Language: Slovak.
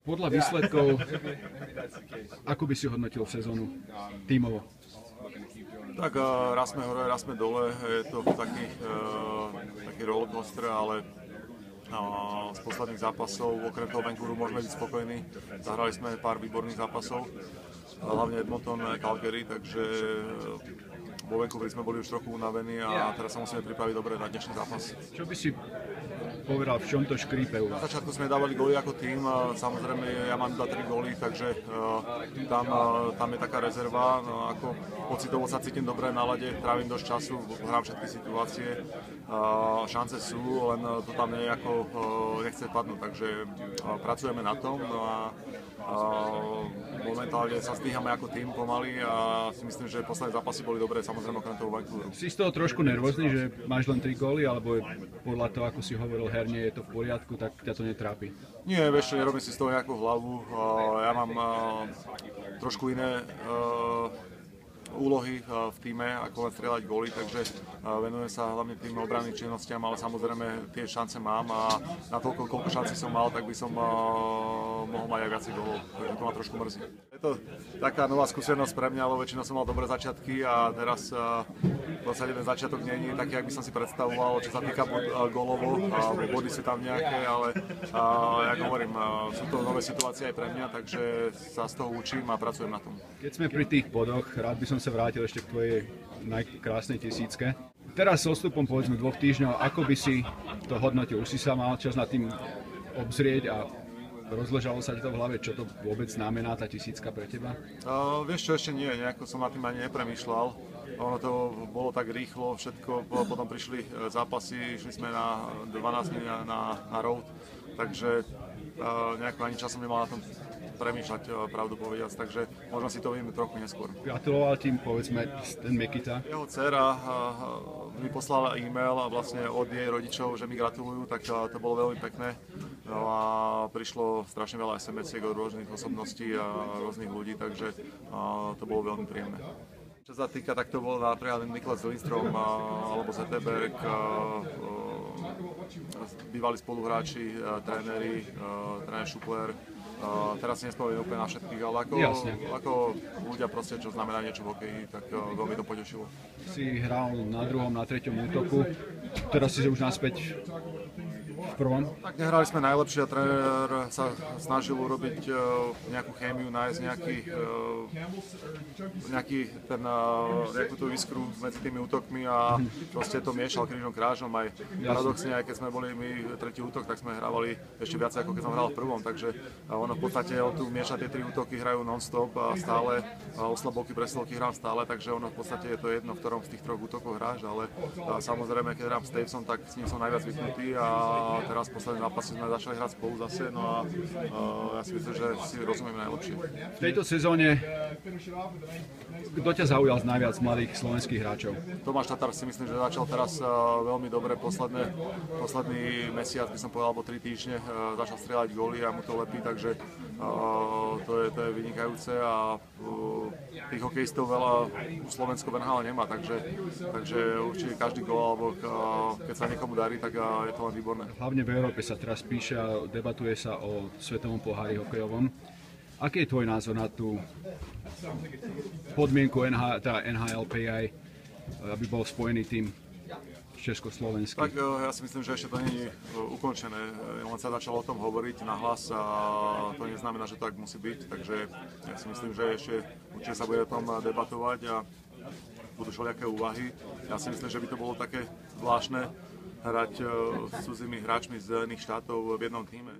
Podľa výsledkov, ako by si hodnotil sezónu tímovo? Tak raz sme hore, raz sme dole, je to taký rollercoaster, ale z posledných zápasov, okrem toho Vancouveru, môžeme byť spokojní. Zahrali sme pár výborných zápasov, hlavne Edmonton, Calgary, takže vo Vancouveri sme boli už trochu unavení a teraz sa musíme pripraviť dobre na dnešný zápas. Čo by si povedal, v čom to škrípe u vás? Na začiatku sme dávali góly ako tým, samozrejme ja mám 3 góly, takže tam je taká rezerva. No, ako pocitovo sa cítim dobre na lade, trávim dosť času, hrám všetky situácie, šance sú, len to tam nejako nechce padnúť, takže pracujeme na tom. No a momentálne sa stíhame ako tým pomaly a si myslím, že posledné zápasy boli dobré, samozrejme okrem toho Vancouveru. Si z toho trošku nervózny, že máš len 3 góly, alebo podľa toho, ako si hovoril, herne je to v poriadku, tak ťa to netrápi? Nie, vieš čo, nerobím si z toho nejakú hlavu. Ja mám trošku iné úlohy v týme, ako len strieľať góly, takže venujem sa hlavne tým obranným činnostiam, ale samozrejme tie šance mám a na toľko, koľko šancí som mal, tak by som mohol mať aj viacej gólov, takže to ma trošku mrzí. Je to taká nová skúsenosť pre mňa, lebo väčšinou som mal dobré začiatky a teraz v podstate ten začiatok nie je taký, jak by som si predstavoval, čo sa týka gólovo, body sú tam nejaké, ale jak hovorím, sú to nové situácie aj pre mňa, takže sa z toho učím a pracujem na tom. Keď sme pri tých bodoch, rád by som sa vrátil ešte k tvojej najkrásnej tisícke. Teraz s odstupom povedzme 2 týždňov, ako by si to hodnotil? Už si sa mal čas nad tým obzrieť a rozležalo sa ti to v hlave, čo to vôbec znamená tá tisícka pre teba? Vieš čo, ešte nie, nejako som nad tým ani nepremýšľal. Ono to bolo tak rýchlo, všetko, potom prišli zápasy, išli sme na 12 dní na road, takže nejako ani časom nemal na tom premýšľať, pravdu povediac, takže možno si to vieme trochu neskôr. Gratuloval tým, povedzme, ten Mikita. Jeho dcera mi poslala e-mail a vlastne od jej rodičov, že mi gratulujú, tak to bolo veľmi pekné. No a prišlo strašne veľa SMS-iek od rôznych osobností a rôznych ľudí, takže to bolo veľmi príjemné. Čo sa týka, tak to bol napríklad Niklas Lindstrom alebo Zetterberg, bývalí spoluhráči, tréneri, tréner Šupler. Teraz si nespomeniem úplne na všetkých, ale ako ľudia proste, čo znamená niečo v hokeji, tak veľmi to potešilo. Si hral na druhom, na treťom útoku, teraz si už naspäť v prvom? Tak nehrali sme najlepšie a tréner sa snažil urobiť nejakú chémiu, nájsť nejakú tú iskru medzi tými útokmi a proste to miešal krížom krážom. Aj paradoxne, aj keď sme boli my tretí útok, tak sme hrávali ešte viac ako keď som hral v prvom, takže ono v podstate on tu mieša tie 3 útoky, hrajú non-stop a stále, oslabovky, presilovky hrám stále, takže ono v podstate je to jedno, v ktorom z tých 3 útokov hráš, ale samozrejme, keď hrám s Tavesom, tak s ním som najviac zvyknutý a teraz v posledných zápase sme začali hrať spolu zase, no a ja si myslím, že si rozumieme najlepšie. V tejto sezóne, kto ťa zaujal z najviac mladých slovenských hráčov? Tomáš Tatar si myslím, že začal teraz veľmi dobre, posledný mesiac, by som povedal, alebo 3 týždne, začal strieľať góly a mu to lepí, takže to je vynikajúce a tých hokejistov veľa Slovensko v NHL nemá, takže určite každý gól, alebo keď sa niekomu darí, tak je to len výborné. Hlavne v Európe sa teraz píše a debatuje sa o svetovom pohári hokejovom. Aký je tvoj názor na tú podmienku NHLPA, aby bol spojený tým československý? Tak ja si myslím, že ešte to nie je ukončené. Len sa začalo o tom hovoriť nahlas a to neznamená, že to tak musí byť. Takže ja si myslím, že ešte určite sa bude o tom debatovať a budú všelijaké úvahy. Ja si myslím, že by to bolo také zvláštne hrať s cudzými hráčmi z iných štátov v jednom tíme.